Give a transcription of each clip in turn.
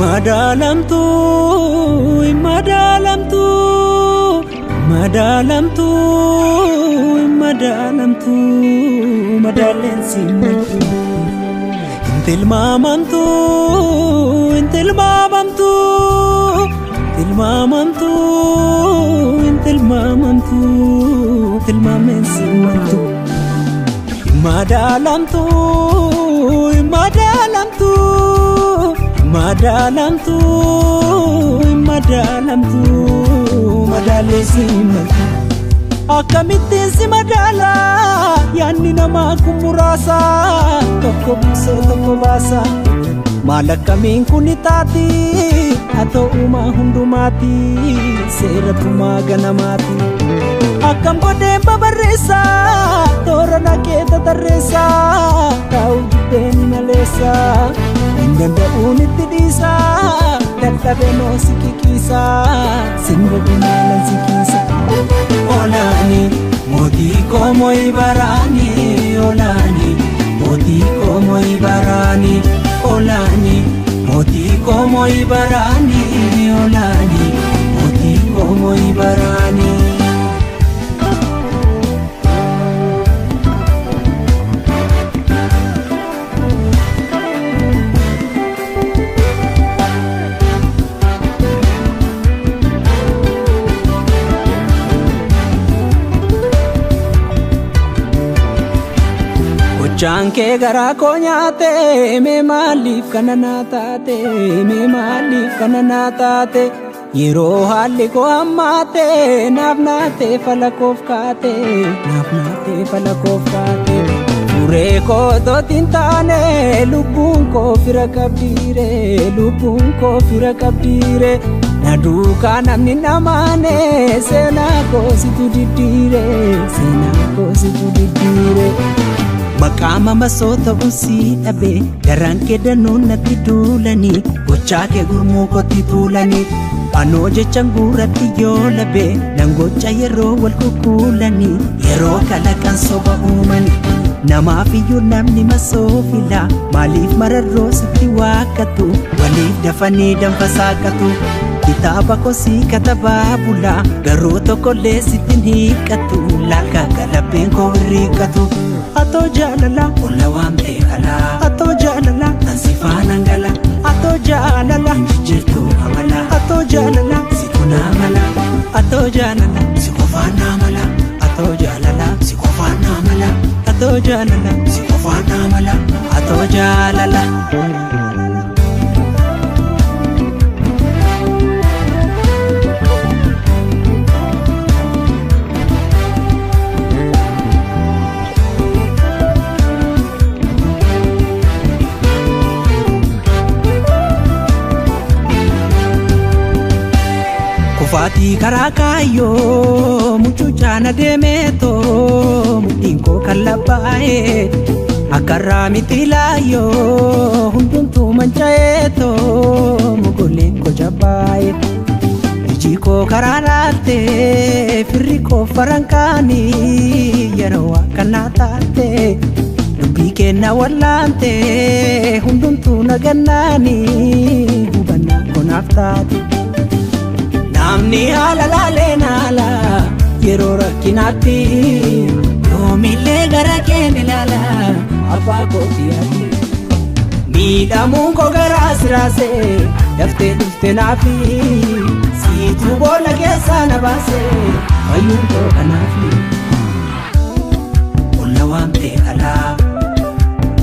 Madalamtu, madalamtu, madalamtu, madalamtu, madalensimtu. Intil mamamtu, intil mamamtu, intil mamamtu, intil mamamtu, intil mamensimtu. Madalamtu, madalamtu. Madalamtu, madalamtu, madalesimatu. Akkamittiin si madala, yaanni namaa kun muraasa. Tokko buusee tokko baasa. Maal akkamiin kun taati, haa ta'umaa hundumaati. Seeratumaa ganamaati. Akkam godheen babarreessa, toora naqee tatarreessa. Taa'u jibbeen maleessa. Danda'uun itti dhiisa, dadhabeenoo si kikiisa, simba bineenan si kiisa. Olaani mootii koomoo ibaraani, olaani mootii koomoo ibaraani, olaani mootii koomoo ibaraani, olaani mootii koomoo ibaraani. Janke gara ko nyaate me maaliif kana naataate me maaliif kana naataate yero haalli ko ammaate naaf naate falakoof kaate naaf naate falakoof kaate turee ko dootiin taane lubbuun ko fira qabdiire lubbuun ko fira qabdiire na duukaa namni namaane seenaa ko situ diddiire seenaa ko situ diddiire. Maqaama masoota unsii dhabe daraan kee danuun natti duulanii gochaa kee gurmuu kotti tuulanii anoo jechaan guuratti yoo labe nan gocha yeroo wal kukuulanii yeroo kalaqan soba uumanii namaaf iyyuu namni masoofila maaliif mararroo sitti waakkatu waliif dafanii danfa saaqatu kitaaba kosii katabaa bula garuu tokkollee sitti hiiqqatu laalka galabbeen koo hirriiqqatu. Ato jalala, ola wamte ala. Ato jalala, nansifana ngala. Ato jalala, njirtu amala. Ato jalala, sikuna amala. Ato jalala, sikofana amala. Ato jalala, sikofana amala. Ato jalala, sikofana amala. Ato jalala. Fati karakayo muchuchana demeto mutinko kalabae akarra mitilayo hunduntu manchaeto mugolen ko jabae jiko kararate firiko farankani yarawa kanatate dubike na wallante hunduntu naganani hubana konaftati. Namni halalale nala yero rakkinatti yoomillee gara keenya ilaala abbaa kootii ati miidhamuun koo garaa siraase daftee dhufte naafi siituu boolla keessaa na baase fayyuun koo kanaafi olla waamte alaa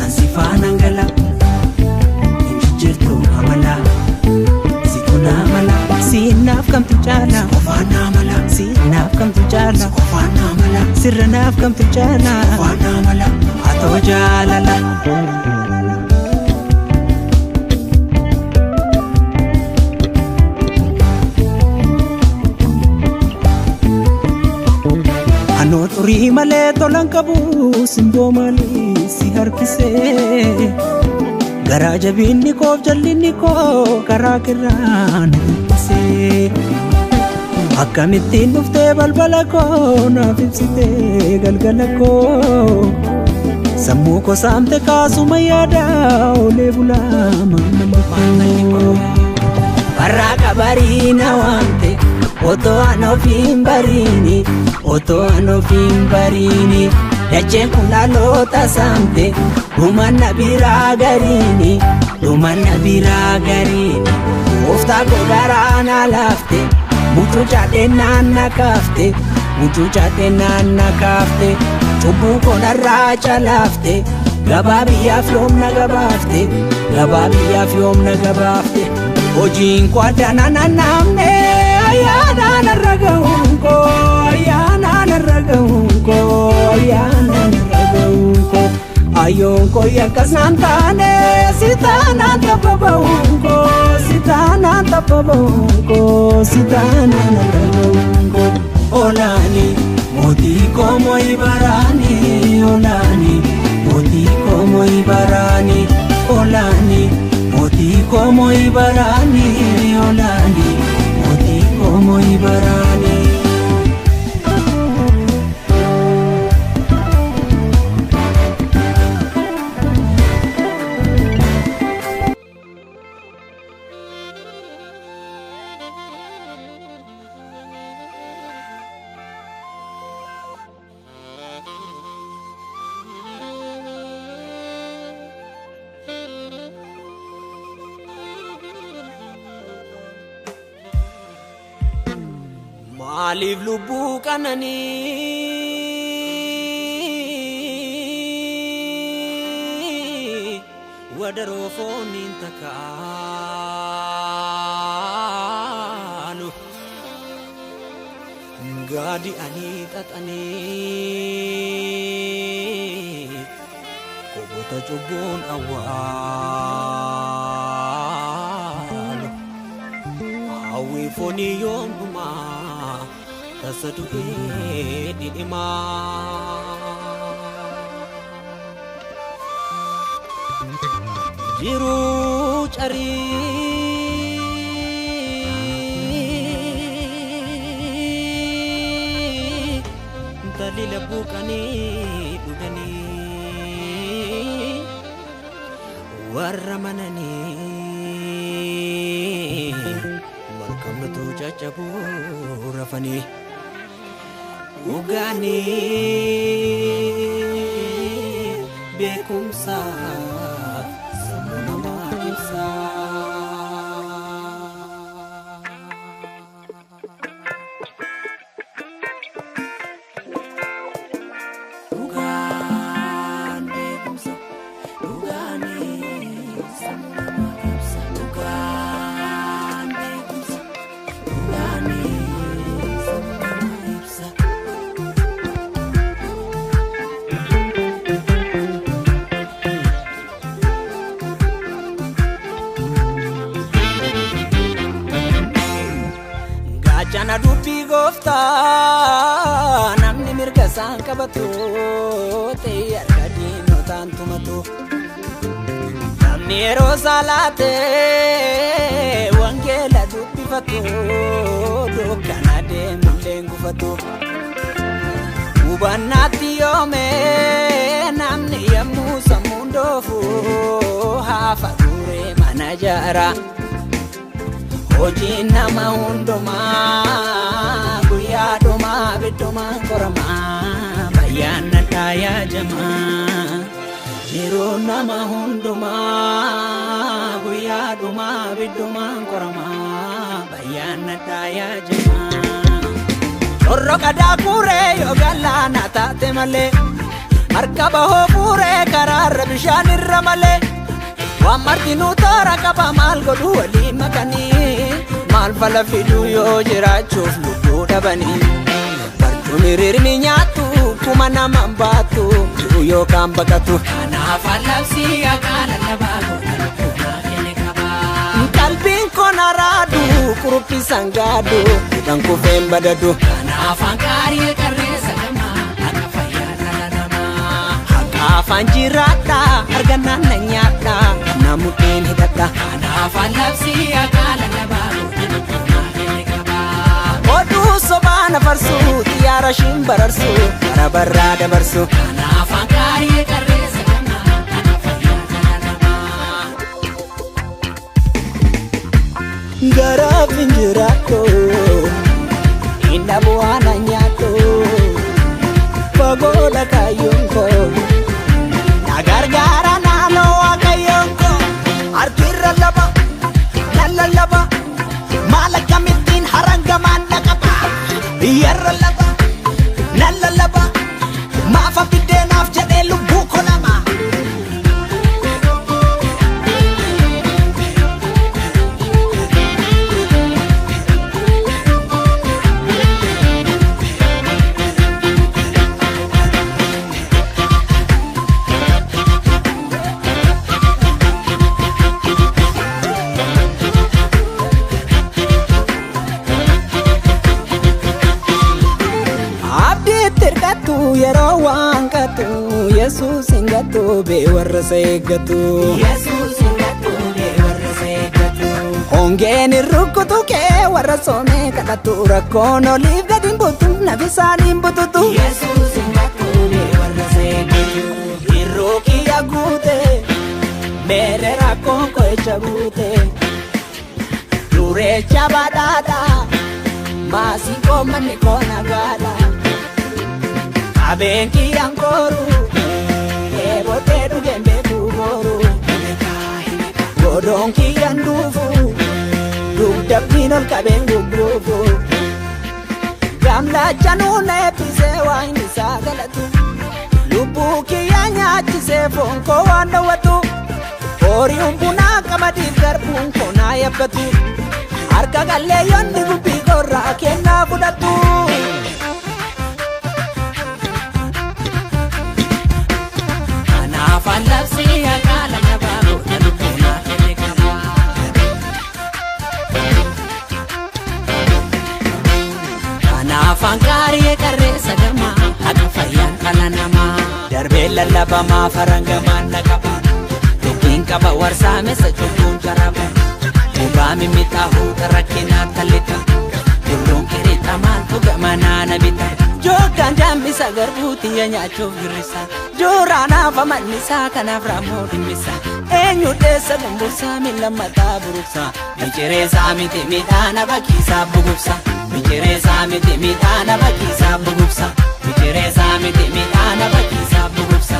ansi faana ngala injirtu amala situna amala. Sinaaf kamtu jala, sikofana amala. Sinaaf kamtu jala, sikofana amala. Sirnaaf kamtu jala, sikofana amala. Ato jalala. Anoo xurii malee tolan qabu simboo malii si harkisee garaa jabinni koof jallinni koo karaa kirraan dubbisee akkamittiin dhuftee balbala koo naaf ibsitee galgala koo sammuu koo saamte kaasuma yaada olee bulaa maamilli koo. Barraqa bariina waamte otoo an ofiin bariini otoo an ofiin bariini dacheen kun dhaloota saamte dhumanna biraa gariini dhumanna biraa gariini gooftaa koo garaa na laafte mucuuca dhennaan na kaafte mucuuca dhennaan na kaafte cubbuu koo narraa calaafte gabaa biyyaaf yoom na gabaafte gabaa biyyaaf yoom na gabaafte hojiin koo addana naannamne ayyaana narra ga'uun koo ayyaana narra ga'uun koo ayyaana narra ga'uun koo ayyoon koo yakkas naan taane si taanaan tapha ba'uun koo si taanaan tapha ba'uun koo si taanaan narra ga'uun koo olaani mootii koo moo'ii baraani olaani mootii koo moo'ii baraani olaani mootii koo moo'ii baraani olaani mootii koo moo'ii baraani. Maaliif lubbuu qananii wadaroo fooniin takaalu gaadi ani xaxanii koboota cubbuun awwaalu hawwi foonii yoombumaa tasadu'ee dhi'imaa jiruu carii dalila buuqanii dhuganii warra mananii markabatu caccabuu rafanii Ugani bekumsa semua manusia Ugan bekumsa Ugani semua manusia Ugan bekumsa Ugani semua manusia Jana dubbii gooftaa namni mirga isaan qabatu ta'ee harka diinotaan tumatu namni yeroo salaatee wangeela dubbifatu dukkana deemullee gufatu hubannaatti yoomee namni yemmuu sammuun doofu hafa turee mana jaara Hojiin nama hundumaa guyyaa dhumaa biddumaa qoramaa bayyaana taayaa jamaa yeroo nama hundumaa guyyaa dhumaa biddumaa qoramaa bayyaana taayaa jamaa Orroqa daakuree yoo galaana taate malee harka bahoo fuuree karaarra bishaan irra malee Waan martinuu toora qaba maal godhu waliin makanii maal fala fiduu yoo jiraachuuf lubbuu dhabanii barcumni rirmi nyaattu kuma naman baattu jiru yookaan baqatu kanaaf allabsii akka lallabaa godhan kenne qabaa qalbiin koo naraadu kuruphi sangaadu hidhan kufeen badadu kanaaf hankaarii qarreessa gamaa akka fayyaa dhala namaa Afaan jiraadha arganaan na nyaadha namuutiin hidhadha kanaaf allabsii akka lallabaa godhan kenne qabaa oduu sobaa na farsu xiyyaara shiin bararsu bara barraa dabarsu kanaaf hankaarii qarreessa gamaa akka fayyaa dhala namaa Gara pinjirato Inda buana nyato Pagoda kayungko Nagargara nalo akayungko Arkira laba Lala laba Malakamitin harangaman nakapa Yarra laba Lala laba Mafa pidenaf jade lubuko nama Yero wangkatu Yesus ingatu be warra segatu Yesus ingatu be warra segatu Hongeni rukutu ke warra some katatu rakono livga dimbutu nabisa dimbutu Yesus ingatu be warra segatu Hiroki agute mere rakonko echabute Lure chabadada masiko maniko nagada Abenki angkoru Ebote dugembe kuboru Godonki andufu Dugdab minol kabengu grufu Gamla chanune pise waini sagalatu Lubuki anyachise fonko wanda watu Ori umpuna kamadil garbunko na yapatu Arka galle yondi gubi gorra kena budatu Afan lapsi akala nabago nalukuna kelekama Kana afan kariye karre sagama Haga fayyan kala nama Darbe lallaba ma farangama nakaba Tukin kaba warsame sa chukun karaba Tuba mimitahu karakina talita Tulung kirita man tuga manana bita Jokan jamisa garbuti ya nyacho girisa Jorana famanisa kanafra modimisa Enyu desa gumbursa milamata buruksa Michereza miti mitana bakisa bugupsa Michereza miti mitana bakisa bugupsa Michereza miti mitana bakisa bugupsa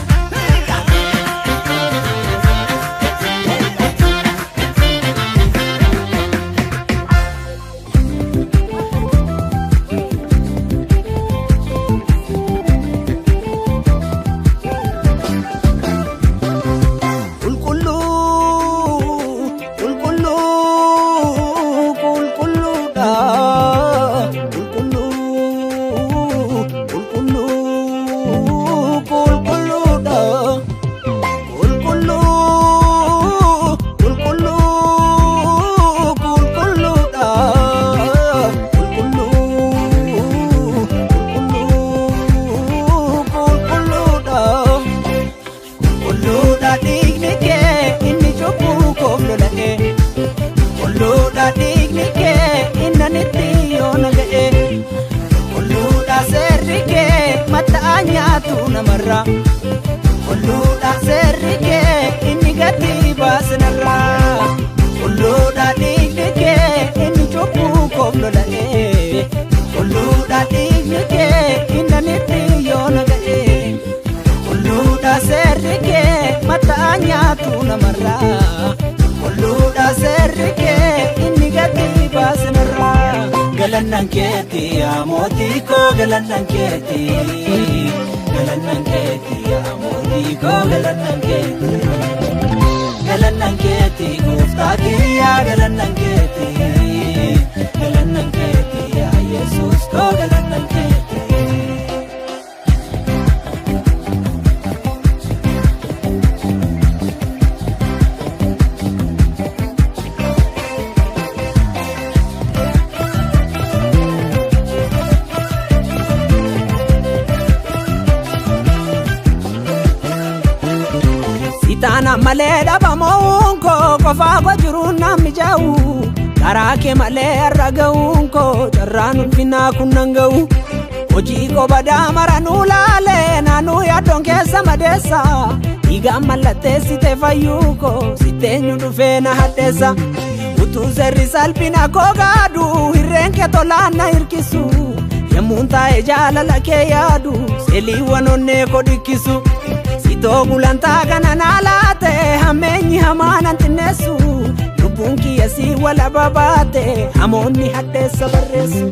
namarra Kulluda serrike inni gati baasnarra Kulluda dhiignike inni cubbuu kooflola'e Kulluda dhiignike innanitti yoona ga'e Kulluda serrike mataa nyaatu namarra Kulluda serrike inni gati baasnarra Galannan keeti yaa mootii koo galannan keeti Galannan keeti yaa mootii koo galannan keeti Galannan keeti gooftaa kiyyaa galannan keeti Galannan keeti yaa Yesuus koo galannan keeti Tana maleda bamonko kofa ko juruna mijau karake male ragaunko jarranu fina kunangau oji ko bada maranu lale nanu ya donke samadesa iga malate site fayuko site nyudu fena hatesa utuu zarri salphina koo gaadu hirreen kee tolaan na hirkisu yemmuun taa'e jaalala kee yaadu seeliiwwan onnee koo dhikkisu sitoo gulantaa kana naa laate hammeenyi hamaa nan xinneessu lubbuun kiyya si walaba baate hamoonni hadheessa barreessu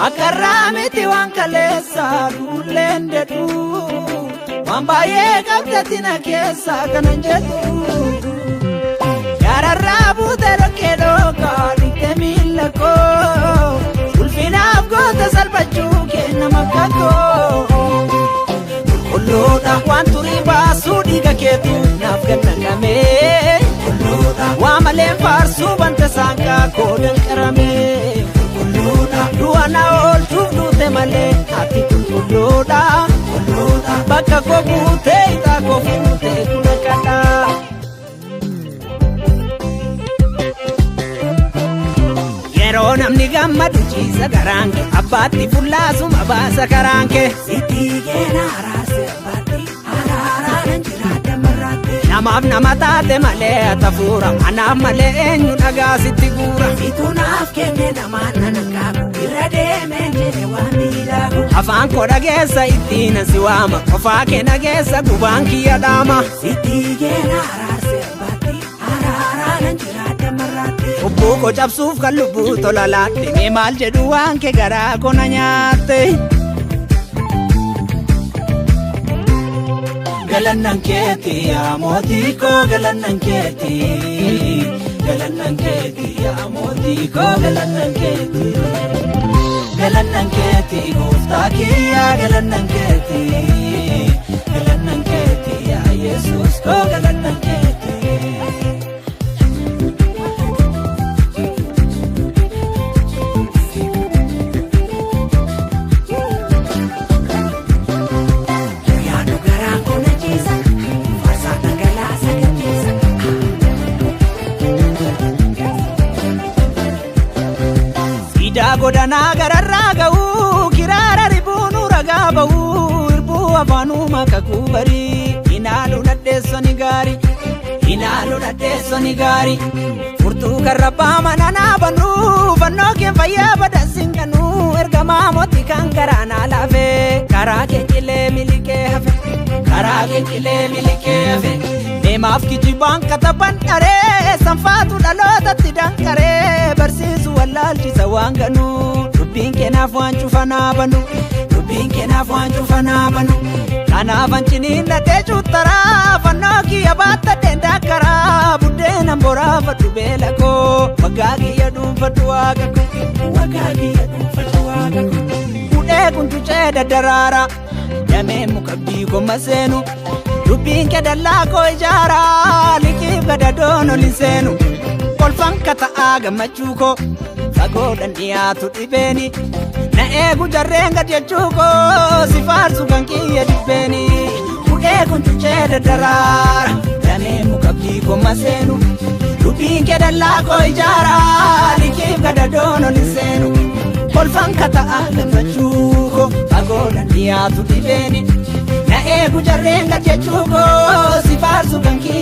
akarraa miti waan kaleessa duulleen dedhu waan baay'ee qabdatti na keessa kanan jedhu yaararraa buute dhokkee dhookaa dhiqee miilla koo ulfinaaf goota salphachuu kenna makka koo qulqulluudha waan turii baasuu dhiiga keetu naaf gannaqamee waa maleen faarsuu banta saanqaa koo danqaramee qulqulluudha du'a na oolchuuf duute malee ati qulqulluudha bakka koo buutee ixaa koo fuutee kuna kadhaa. Yeroo namni gammadu ciisa garaanke abbaatti fullaasuma baasa karaanke sitti keena araarse abbaatti araaraan jiraata marraatti namaaf nama taate malee atafuura anaaf malee eenyu dhagaa sitti guura situ naaf kenne namaan nan qaabu irra deemeen jedhe waan miidhagu afaan koo dhageessa ittiin si waama qofaa kee dhageessa gubaan kiyya dhaama sitti keena araarse abbaatti araaraan jiraata marraatti lubbuu koo cabsuuf kan lubbuu tola laatte mee maal jedhu waan kee garaa koo na nyaatte galannan keeti yaa mootii koo galannan keeti galannan keeti yaa mootii koo galannan keeti gooftaa kiyyaa galannan keeti yaa Yesuus koo galannan keeti. Godana gararraa ga'uu kiraara ribuunu ragaa ba'uu irbuu afaanuu makakuu barii inaalu nadheessoni gaarii furtuu karrabbaa mananaa banuu fannoo kee fayyaa badansin ganuu ergamaa mootii kan garaanaa laafee karaa kee qilee milikee hafe deemaaf kijibaan kataban dharee sanfaatu dhalootatti danqaree barsiisu wallaalchisa waan ganuu dubbiin keenaaf waan cufanaa banu kanaaf anciniin dhadhee cuuttaraa fannoo kiyya baattadheen daakkaraa buddeenan boraafadhu beela koo waggaa kiyya dhuunfadhu waaqa koo hudhee kuntucee daddaraara damee mukabbii komma seenu dubbiin kee dallaa koo ijaaraa liqiif gadadoon olin seenu kolfan kata'aa gammachuu koo fagoodhan dhiyaatu dhibeeni na eegu jarreen gad jechuu koo si faarsu kan kiyya dhibbeeni hudhee kuntucee daddaraara damee mukabbii komma seenu dubbiin kee dallaa koo ijaaraa liqiif gadadoon olin seenu kolfan kata'aa gammachuu koo fagoodhan dhiyaatu dhibeeni na eegu jarreen gad jechuu koo si faarsu kan kiyya